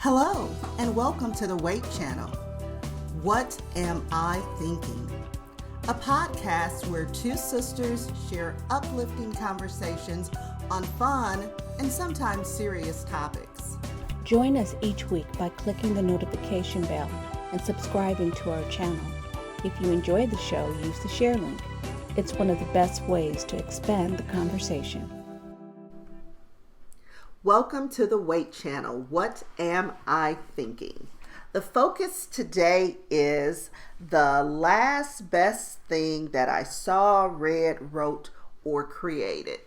Hello, and welcome to the W.A.I.T channel. What Am I Thinking? A podcast where two sisters share uplifting conversations on fun and sometimes serious topics. Join us each week by clicking the notification bell and subscribing to our channel. If you enjoy the show, use the share link. It's one of the best ways to expand the conversation. Welcome to the W.A.I.T channel. What am I thinking? The focus today is the last best thing that I saw, read, wrote, or created.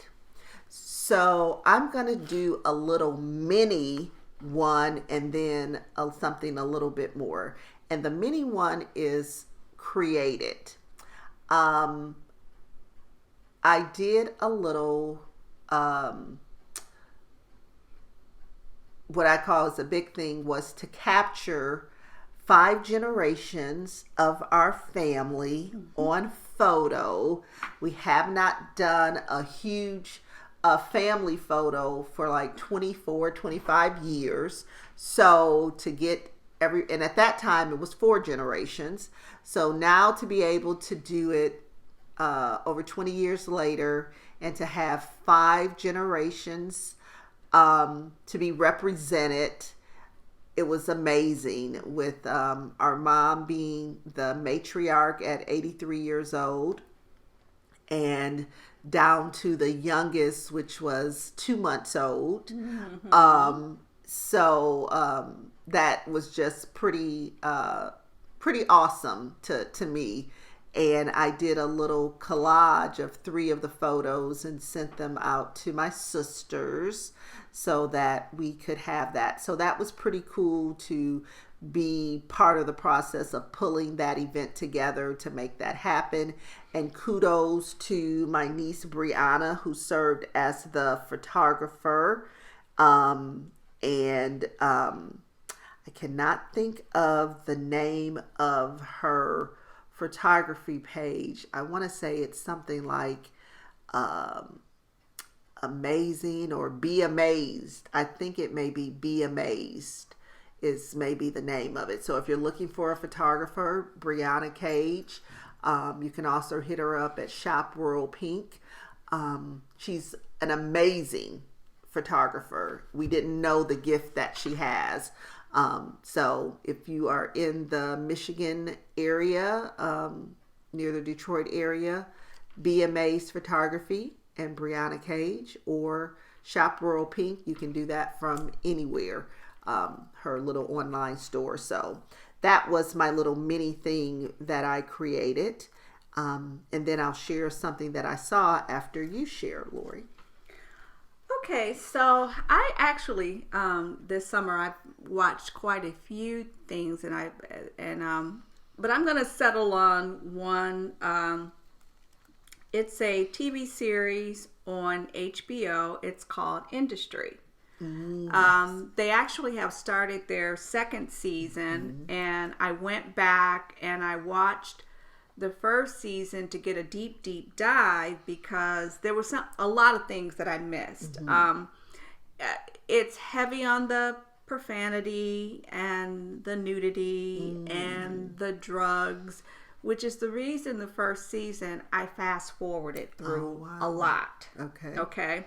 So I'm going to do a little mini one and then something a little bit more. And the mini one is created. I did a little what I call is a big thing was to capture 5 generations of our family on photo. We have not done a huge family photo for like 24, 25 years. So to get and at that time it was 4 generations. So now to be able to do it over 20 years later and to have 5 generations to be represented, it was amazing, with our mom being the matriarch at 83 years old and down to the youngest, which was 2 months old. That was just pretty awesome to me. And I did a little collage of 3 of the photos and sent them out to my sisters so that we could have that. So that was pretty cool to be part of the process of pulling that event together to make that happen. And kudos to my niece Brianna, who served as the photographer. I cannot think of the name of her photography page. I want to say it's something like Amazing or Be Amazed. I think it may Be Amazed is maybe the name of it. So if you're looking for a photographer, Brianna Cage, you can also hit her up at Shop World Pink. She's an amazing photographer. We didn't know the gift that she has. So if you are in the Michigan area, near the Detroit area, Be Amazed Photography and Brianna Cage, or Shop World Pink, you can do that from anywhere, her little online store. So that was my little mini thing that I created. And then I'll share something that I saw after you share, Lori. Okay, so I actually this summer I've watched quite a few things, but I'm gonna settle on one. It's a TV series on HBO. It's called Industry. They actually have started their 2nd season, and I went back and I watched the 1st season to get a deep dive because there was a lot of things that I missed. It's heavy on the profanity and the nudity and the drugs, which is the reason the 1st season I fast forwarded through a lot. Okay.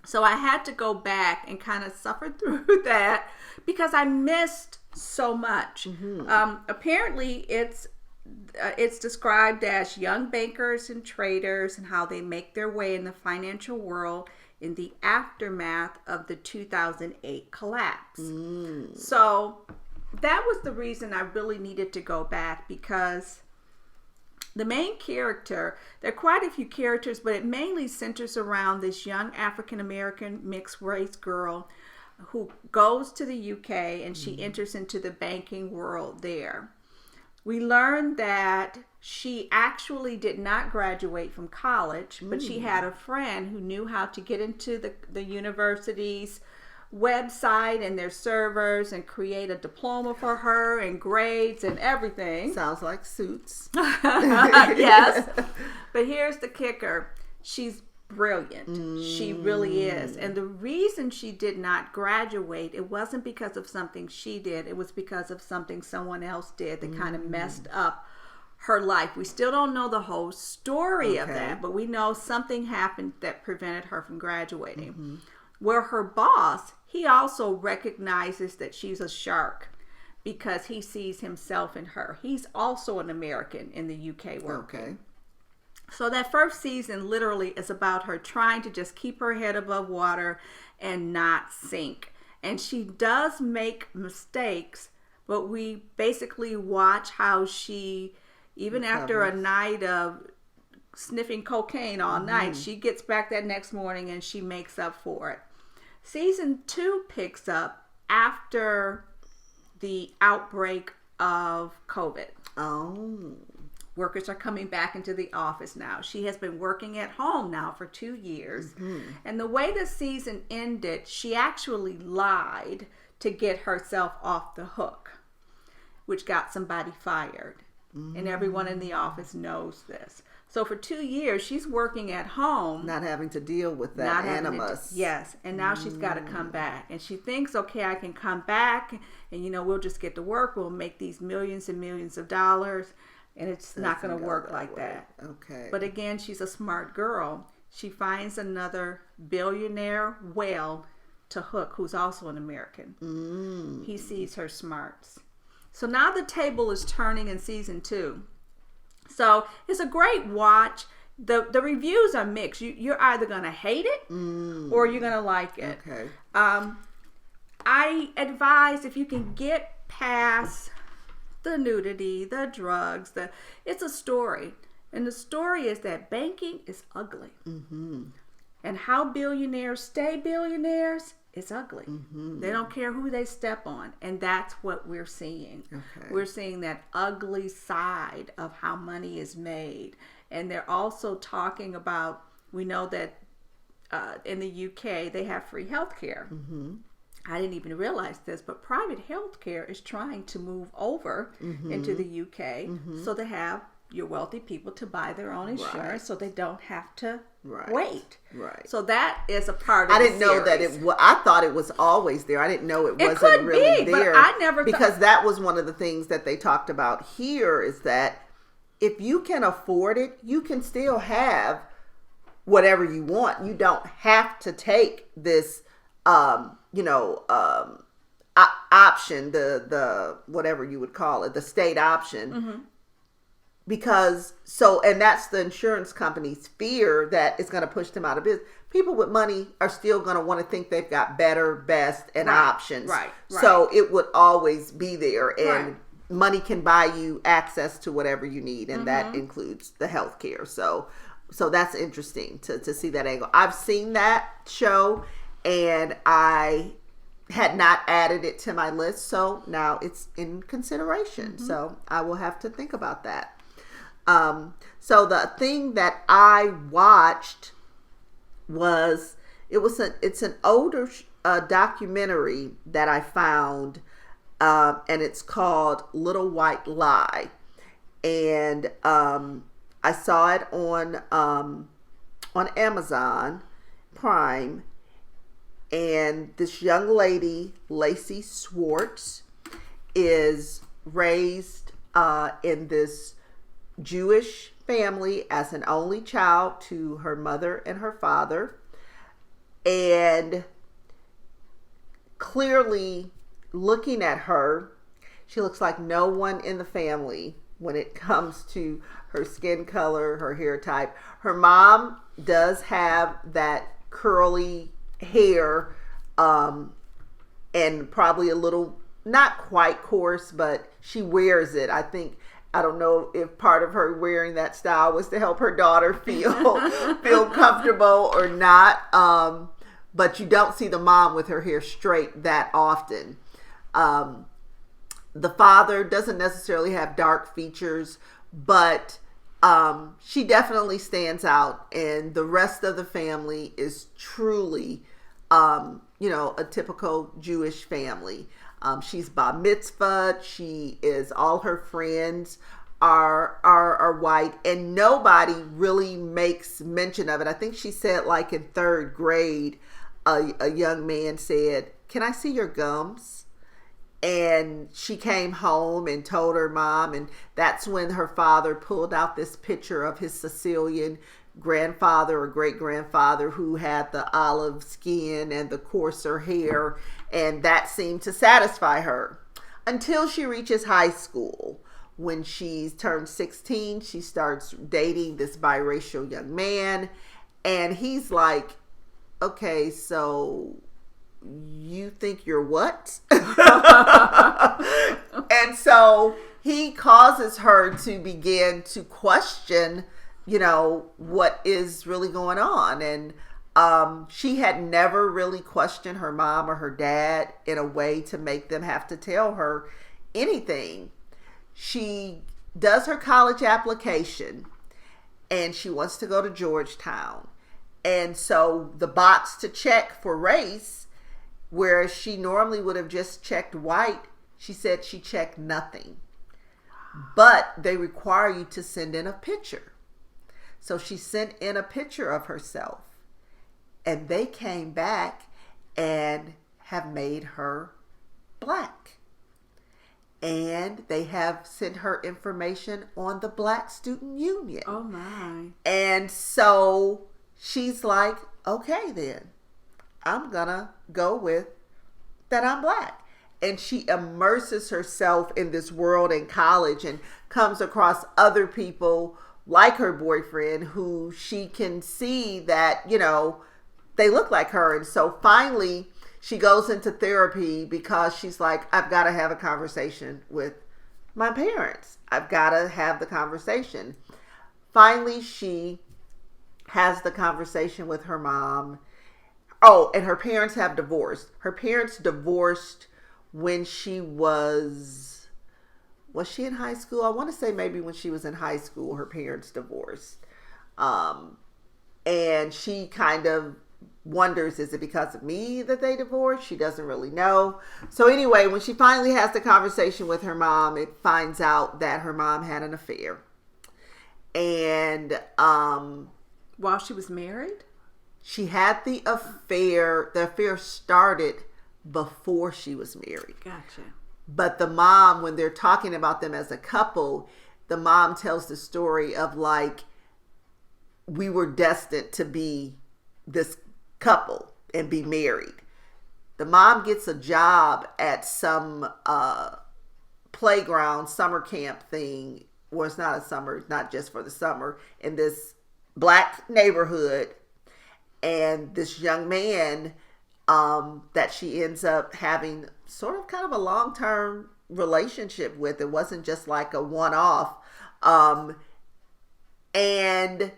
So I had to go back and kind of suffer through that because I missed so much. Apparently it's described as young bankers and traders and how they make their way in the financial world in the aftermath of the 2008 collapse. So that was the reason I really needed to go back, because the main character, there are quite a few characters, but it mainly centers around this young African-American mixed race girl who goes to the UK and she enters into the banking world there. We learned that she actually did not graduate from college, but she had a friend who knew how to get into the university's website and their servers and create a diploma for her and grades and everything. Sounds like Suits. Yes. But here's the kicker. She's brilliant. She really is. And the reason she did not graduate, it wasn't because of something she did. It was because of something someone else did that kind of messed up her life. We still don't know the whole story of that, but we know something happened that prevented her from graduating. Where her boss, he also recognizes that she's a shark because he sees himself in her. He's also an American in the UK working. So that first season literally is about her trying to just keep her head above water and not sink. And she does make mistakes, but we basically watch how she, even after a night of sniffing cocaine all night, she gets back that next morning and she makes up for it. Season 2 picks up after the outbreak of COVID. Workers are coming back into the office now. She has been working at home now for 2 years. And the way the season ended, she actually lied to get herself off the hook, which got somebody fired. And everyone in the office knows this. So for 2 years, she's working at home. Not having to deal with that animus. Yes. And now she's got to come back. And she thinks, okay, I can come back and, we'll just get to work. We'll make these millions and millions of dollars. And it's not going to work like that. Okay. But again, she's a smart girl. She finds another billionaire whale to hook who's also an American. He sees her smarts. So now the table is turning in season 2. So it's a great watch. The reviews are mixed. You're either going to hate it or you're going to like it. Okay. I advise if you can get past the nudity, the drugs, it's a story. And the story is that banking is ugly. And how billionaires stay billionaires is ugly. They don't care who they step on. And that's what we're seeing. We're seeing that ugly side of how money is made. And they're also talking about, we know that in the UK, they have free healthcare. I didn't even realize this, but private healthcare is trying to move over into the UK so they have your wealthy people to buy their own insurance so they don't have to wait. So that is a part of I didn't know that I thought it was always there. I didn't know it wasn't really there. But I never because that was one of the things that they talked about here is that if you can afford it, you can still have whatever you want. You don't have to take this option, the whatever you would call it, the state option, because and that's the insurance company's fear that it's going to push them out of business. People with money are still going to want to think they've got better, best, and options. So it would always be there, and money can buy you access to whatever you need, and that includes the healthcare. So that's interesting to see that angle. I've seen that show. And I had not added it to my list, so now it's in consideration. So I will have to think about that. So the thing that I watched it's an older documentary that I found, and it's called Little White Lie, and I saw it on Amazon Prime. And this young lady, Lacey Swartz, is raised in this Jewish family as an only child to her mother and her father. And clearly, looking at her, she looks like no one in the family when it comes to her skin color, her hair type. Her mom does have that curly hair, and probably a little, not quite coarse, but she wears it. I don't know if part of her wearing that style was to help her daughter feel comfortable or not. But you don't see the mom with her hair straight that often. The father doesn't necessarily have dark features, but she definitely stands out, and the rest of the family is truly, a typical Jewish family. She's bar mitzvah. All her friends are white, and nobody really makes mention of it. I think she said like in third grade, a young man said, "Can I see your gums?" And she came home and told her mom, and that's when her father pulled out this picture of his Sicilian grandfather or great grandfather who had the olive skin and the coarser hair, and that seemed to satisfy her until she reaches high school. When she's turned 16, she starts dating this biracial young man, and he's like, "Okay, so you think you're what?" And so he causes her to begin to question, what is really going on. And she had never really questioned her mom or her dad in a way to make them have to tell her anything. She does her college application, and she wants to go to Georgetown. And so the box to check for race, whereas she normally would have just checked white, she said she checked nothing. But they require you to send in a picture. So she sent in a picture of herself, and they came back and have made her black. And they have sent her information on the Black Student Union. Oh my. And so she's like, okay, then I'm gonna go with that I'm black. And she immerses herself in this world in college and comes across other people like her boyfriend who she can see that, they look like her. And so finally she goes into therapy because she's like, I've got to have a conversation with my parents. I've got to have the conversation. Finally, she has the conversation with her mom. Oh, and her parents have divorced. Her parents divorced when she was she in high school? I want to say maybe when she was in high school, her parents divorced. And she kind of wonders, is it because of me that they divorced? She doesn't really know. So anyway, when she finally has the conversation with her mom, it finds out that her mom had an affair. And while she was married? She had the affair. The affair started before she was married. Gotcha. But the mom, when they're talking about them as a couple, the mom tells the story of like, we were destined to be this couple and be married. The mom gets a job at some playground summer camp thing. Well, it's not a summer, not just for the summer, in this black neighborhood. And this young man that she ends up having sort of kind of a long-term relationship with. It wasn't just like a one-off. And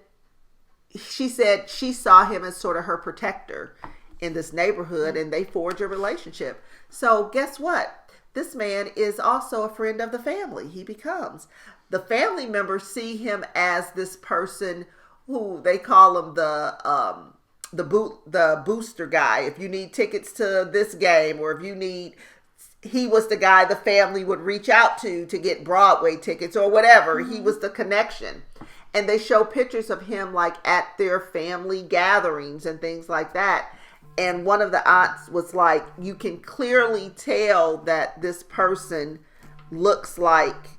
she said she saw him as sort of her protector in this neighborhood, and they forged a relationship. So guess what? This man is also a friend of the family. He becomes. The family members see him as this person who they call him the booster guy. If you need tickets to this game, or if you need, he was the guy the family would reach out to get Broadway tickets or whatever. Mm-hmm. He was the connection. And they show pictures of him like at their family gatherings and things like that. And one of the aunts was like, you can clearly tell that this person looks like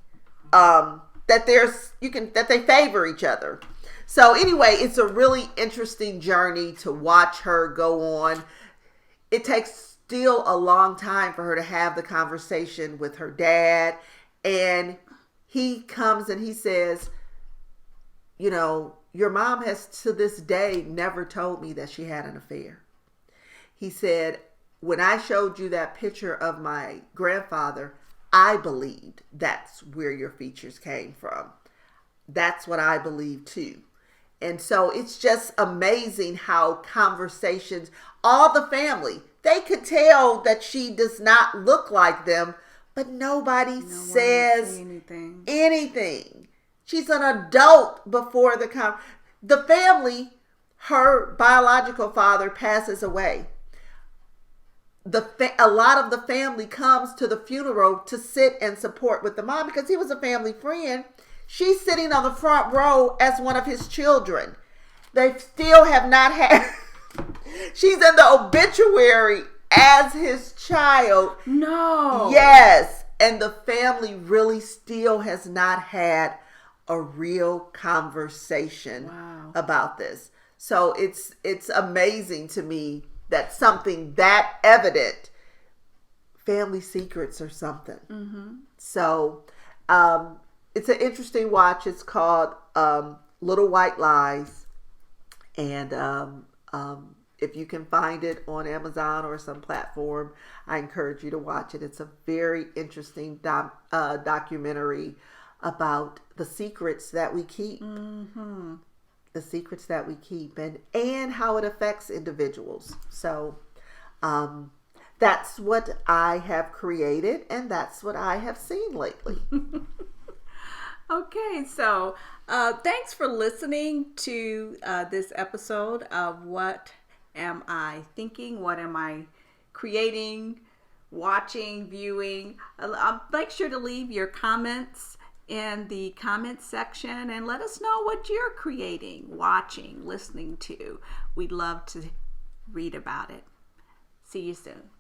that they favor each other. So anyway, it's a really interesting journey to watch her go on. It takes still a long time for her to have the conversation with her dad. And he comes and he says, your mom has to this day never told me that she had an affair. He said, when I showed you that picture of my grandfather, I believed that's where your features came from. That's what I believe too. And so it's just amazing how conversations, all the family, they could tell that she does not look like them, but nobody says anything. She's an adult before the family, her biological father passes away. A lot of the family comes to the funeral to sit and support with the mom because he was a family friend. She's sitting on the front row as one of his children. They still have not had. She's in the obituary as his child. No. Yes. And the family really still has not had a real conversation about this. So it's amazing to me that something that evident, family secrets or something. Mm-hmm. So it's an interesting watch. It's called Little White Lies. And if you can find it on Amazon or some platform, I encourage you to watch it. It's a very interesting documentary about the secrets that we keep. Mm-hmm. The secrets that we keep and how it affects individuals. So that's what I have created, and that's what I have seen lately. Okay, so thanks for listening to this episode of What Am I Thinking? What Am I Creating? Watching, viewing. Make sure to leave your comments in the comments section and let us know what you're creating, watching, listening to. We'd love to read about it. See you soon.